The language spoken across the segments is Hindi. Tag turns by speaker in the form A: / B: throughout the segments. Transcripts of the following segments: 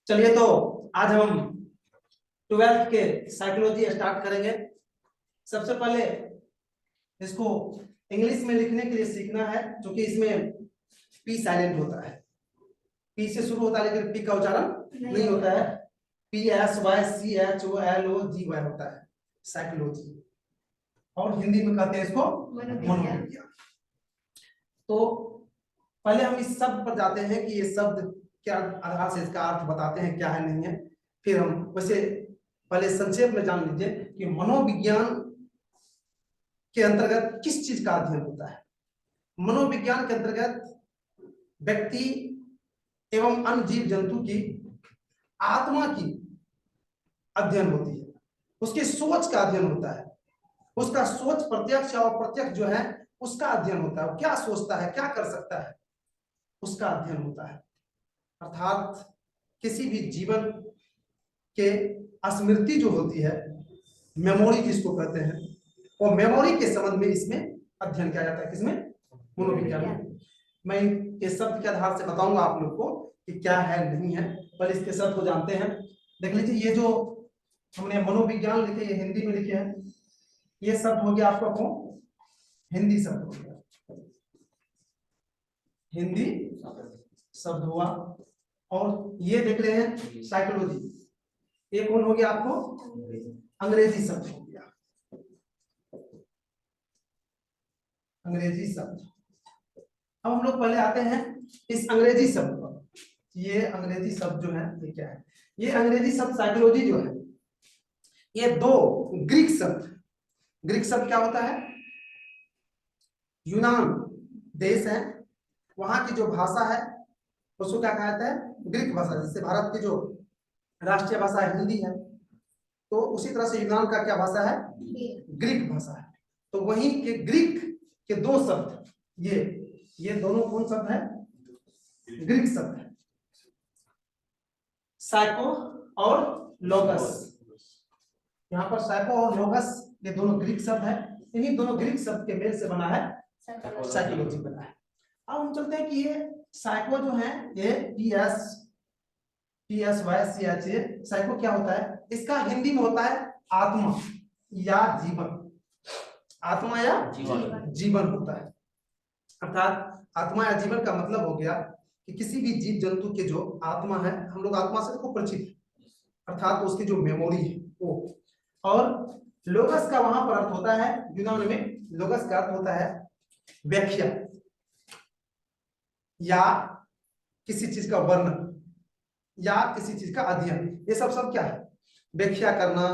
A: चलिए तो आज हम 12th के साइकोलॉजी स्टार्ट करेंगे। सबसे पहले इसको इंग्लिश में लिखने के लिए सीखना है, क्योंकि इसमें पी साइलेंट होता है, पी से शुरू होता है लेकिन पी का उच्चारण नहीं होता है। PSYCHOLOGY होता है साइकोलॉजी, और हिंदी में कहते हैं इसको मनोविज्ञान। तो पहले हम इस शब्द पर जाते हैं कि ये शब्द क्या आधार से इसका अर्थ बताते हैं, क्या है नहीं है। फिर हम वैसे पहले संक्षेप में जान लीजिए कि मनोविज्ञान के अंतर्गत किस चीज का अध्ययन होता है। मनोविज्ञान के अंतर्गत व्यक्ति एवं अन्य जीव जंतु की आत्मा की अध्ययन होती है, उसकी सोच का अध्ययन होता है, उसका सोच प्रत्यक्ष और अप्रत्यक्ष जो है उसका अध्ययन होता है। क्या सोचता है, क्या कर सकता है, उसका अध्ययन होता है। अर्थात किसी भी जीवन के स्मृति जो होती है, मेमोरी जिसको कहते हैं, वो मेमोरी के संबंध में इसमें अध्ययन किया जाता है। किसमें? मनोविज्ञान में। मैं इस शब्द के आधार से बताऊंगा आप लोग को कि क्या है नहीं है। पहले इसके शब्द को जानते हैं। देख लीजिए, ये जो हमने मनोविज्ञान लिखे, ये हिंदी में लिखे हैं। ये शब्द हो गया आपका कौन? हिंदी शब्द हो गया, हिंदी शब्द हुआ। और ये देख रहे हैं साइकोलॉजी, ये कौन हो गया आपको? अंग्रेजी शब्द हो गया, अंग्रेजी शब्द। अब हम लोग पहले आते हैं इस अंग्रेजी शब्द पर। ये अंग्रेजी शब्द जो है ये क्या है? ये अंग्रेजी शब्द साइकोलॉजी जो है, ये दो ग्रीक शब्द। ग्रीक शब्द क्या होता है? यूनान देश है, वहां की जो भाषा है उसको क्या कहा जाता है? ग्रीक भाषा। जैसे भारत की जो राष्ट्रीय भाषा हिंदी है, तो उसी तरह से यूनान का क्या भाषा है? ग्रीक भाषा है। तो वहीं के ग्रीक के दो शब्द, ये दोनों कौन शब्द है? ग्रीक शब्द है, साइको और लोगस। यहाँ पर साइको और लोगस ये दोनों ग्रीक शब्द है। इन्हीं दोनों ग्रीक शब्द के मेल से बना है साइकोलॉजी बना है। अब हम चलते हैं कि ये साइको जो है, ये PSYCHA साइको क्या होता है? इसका हिंदी में होता है आत्मा या जीवन। आत्मा या जीवन होता है। अर्थात आत्मा या जीवन का मतलब हो गया कि किसी भी जीव जंतु के जो आत्मा है, हम लोग आत्मा से को परिचित है, अर्थात उसकी जो मेमोरी है वो। और लोगस का वहां पर अर्थ होता है, यूनान में लोगस का अर्थ होता है व्याख्या या किसी चीज का वर्णन या किसी चीज का अध्ययन। ये सब क्या है? व्याख्या करना,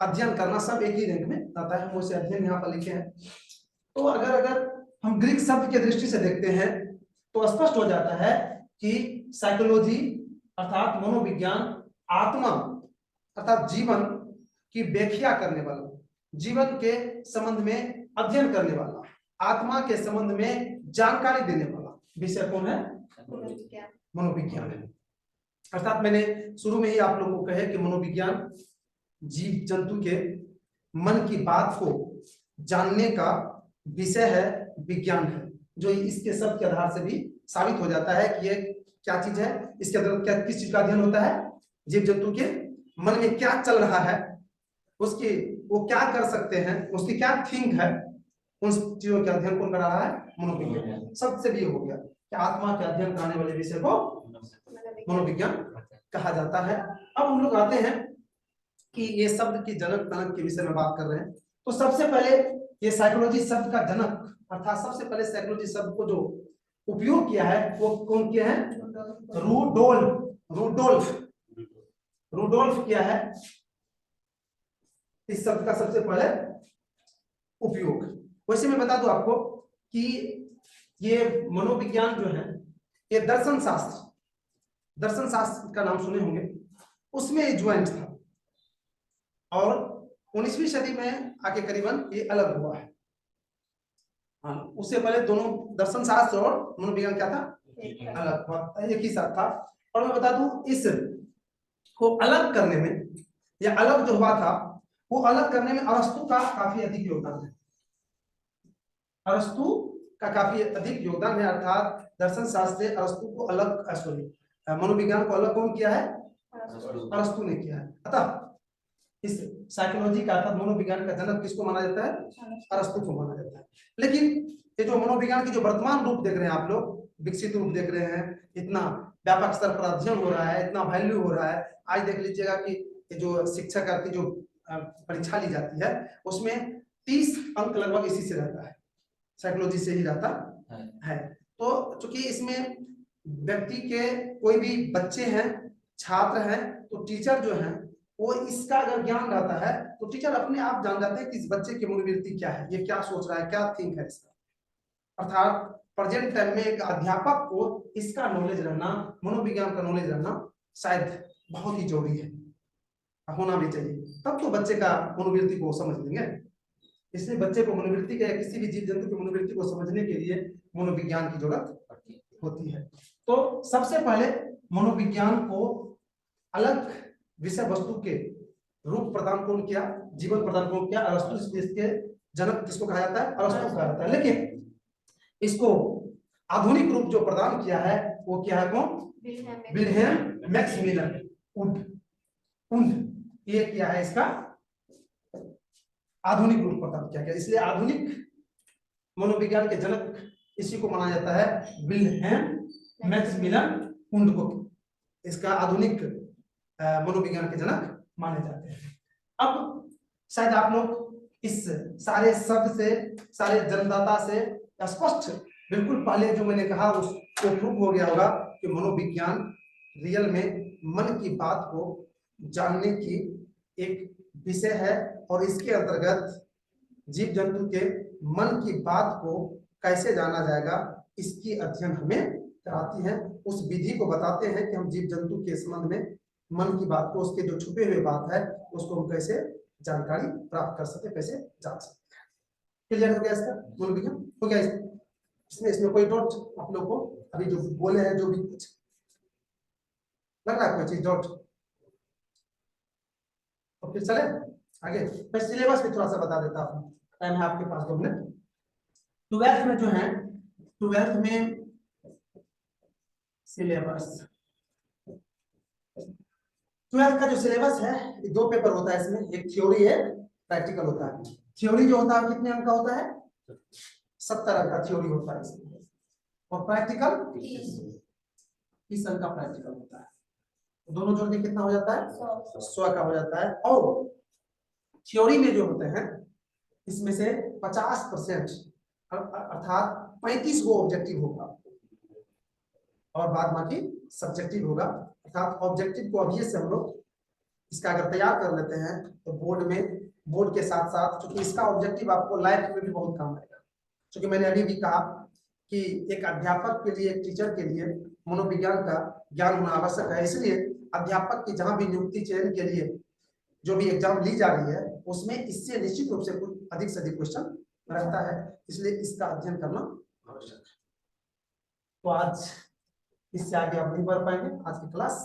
A: अध्ययन करना, सब एक ही रैंक में आता है। हम उसे अध्ययन यहाँ पर लिखे हैं। तो अगर हम ग्रीक शब्द की दृष्टि से देखते हैं तो स्पष्ट हो जाता है कि साइकोलॉजी अर्थात मनोविज्ञान आत्मा अर्थात जीवन की व्याख्या करने वाला, जीवन के संबंध में अध्ययन करने वाला, आत्मा के संबंध में जानकारी देने वाला विषय कौन है? मनोविज्ञान है। अर्थात मैंने शुरू में ही आप लोगों को कहे कि मनोविज्ञान जीव जंतु के मन की बात को जानने का विषय है, विज्ञान है, जो इसके शब्द के आधार से भी साबित हो जाता है कि ये क्या चीज है। इसके अंदर क्या किस चीज का अध्ययन होता है? जीव जंतु के मन में क्या चल रहा है, उसकी वो क्या कर सकते हैं, उसकी क्या थिंक है, उन चीजों के अध्ययन कौन कर रहा है? मनोविज्ञान। सबसे भी हो गया कि आत्मा के अध्ययन कराने वाले विषय को मनोविज्ञान कहा जाता है। अब हम लोग आते हैं कि ये शब्द की जनक तनक के विषय में बात कर रहे हैं। तो सबसे पहले ये साइकोलॉजी शब्द का जनक अर्थात सबसे पहले साइकोलॉजी शब्द को जो उपयोग किया है वो कौन किया है? रूडोल्फ किया है इस शब्द का सबसे पहले उपयोग। वैसे मैं बता दूं आपको कि ये मनोविज्ञान जो है ये दर्शन शास्त्र का नाम सुने होंगे, उसमें ज्वाइंट था और 19वीं सदी में आके करीबन ये अलग हुआ है। हाँ, उससे पहले दोनों दर्शन शास्त्र और मनोविज्ञान क्या था? अलग, एक ही साथ था। और मैं बता दूं इस को अलग करने में या अलग जो हुआ था वो अलग करने में अरस्तु का काफी अधिक योगदान है। अरस्तु का काफी अधिक योगदान है। अर्थात दर्शन शास्त्र से अरस्तु को अलग, सॉरी, मनोविज्ञान को अलग कौन किया है? अरस्तु ने किया है। अतः इस साइकोलॉजी का अर्थात मनोविज्ञान का जनक किसको माना जाता है? अरस्तु को माना जाता है। लेकिन ये जो मनोविज्ञान की जो वर्तमान रूप देख रहे हैं आप लोग, विकसित रूप देख रहे हैं, इतना व्यापक स्तर पर अध्ययन हो रहा है, इतना वैल्यू हो रहा है। आज देख लीजिएगा कि ये जो शिक्षक की जो परीक्षा ली जाती है उसमें 30 अंक लगभग इसी से रहता है, साइकोलॉजी से ही रहता है। तो चूंकि इसमें व्यक्ति के कोई भी बच्चे हैं, छात्र हैं, तो टीचर जो है वो इसका अगर ज्ञान रहता है तो टीचर अपने आप जान जाते हैं कि इस बच्चे की मनोवृत्ति क्या है, ये क्या सोच रहा है, क्या थिंक है इसका। अर्थात प्रेजेंट टाइम में एक अध्यापक को इसका नॉलेज रहना, मनोविज्ञान का नॉलेज रहना शायद बहुत ही जरूरी है, होना भी चाहिए, तब तो बच्चे का मनोवृत्ति को समझ लेंगे। इसलिए बच्चे को मनोवृत्ति के या किसी भी जीव जंतु की मनोवृत्ति को समझने के लिए मनोविज्ञान की जरूरत होती है। तो सबसे पहले मनोविज्ञान को अलग विषय वस्तु के रूप प्रदान कौन किया, जीवन प्रदान कौन किया? अरस्तु। इसके जनक किसको कहा जाता है? अरस्तु कहा जाता है। लेकिन इसको आधुनिक रूप जो प्रदान किया है वो क्या है? कौन? Wilhelm Maximilian Wundt. ये किया है इसका आधुनिक रूप प्रदान किया गया। इसलिए आधुनिक मनोविज्ञान के जनक इसी को माना जाता है, विल्हेम मैक्सिमिलियन वुंड को इसका आधुनिक मनोविज्ञान के जनक माने जाते हैं। अब शायद आप लोग इस सारे शब्द से, सारे जनदाता से स्पष्ट बिल्कुल पहले जो मैंने कहा उसको प्रूव हो गया होगा कि मनोविज्ञान रियल में मन की बात को जानने की एक विषय है, और इसके अंतर्गत जीव जंतु के मन की बात को कैसे जाना जाएगा इसकी अध्ययन हमें कराती है। उस विधि को बताते हैं कि हम जीव जंतु के संबंध में मन की बात को, उसके जो छुपे हुए बात है उसको हम कैसे जानकारी प्राप्त कर सकते, कैसे जान सकते हैं। क्लियर हो गया इसका मनोविज्ञान? हो गया इसमें कोई डाउट आप लोग को? अभी जो बोले हैं, जो भी कुछ लग रहा है कोई चीज डाउट, तो फिर चले आगे। मैं सिलेबस भी थोड़ा सा बता देता हूँ, टाइम है आपके पास 2 मिनट। 12th में जो है, 12th में सिलेबस, 12th का जो सिलेबस है 2 पेपर होता है इसमें, एक थ्योरी है, प्रैक्टिकल होता है। थ्योरी जो होता है कितने अंक का होता है? 70 अंक का थ्योरी होता है इसमें, और प्रैक्टिकल 30 अंक का प्रैक्टिकल होता है। दोनों जोड़ के कितना हो जाता है? 100 का हो जाता है। और थ्योरी में जो होते हैं इसमें से 50% अर्थात 35 गो ऑब्जेक्टिव होगा और बाद बाकी सब्जेक्टिव होगा। अर्थात ऑब्जेक्टिव को अभी से हम लोग इसका अगर तैयार कर लेते हैं तो बोर्ड के साथ साथ, क्योंकि इसका ऑब्जेक्टिव आपको लाइफ में भी बहुत काम आएगा। क्योंकि मैंने अभी भी कहा कि एक अध्यापक के लिए, एक टीचर के लिए मनोविज्ञान का ज्ञान होना आवश्यक है। इसलिए अध्यापक की जहां भी नियुक्ति चयन के लिए जो भी एग्जाम ली जा रही है उसमें इससे निश्चित रूप से कुछ अधिक से अधिक क्वेश्चन रहता है, इसलिए इसका अध्ययन करना आवश्यक है। तो आज इससे आगे आप नहीं बढ़ पाएंगे आज की क्लास।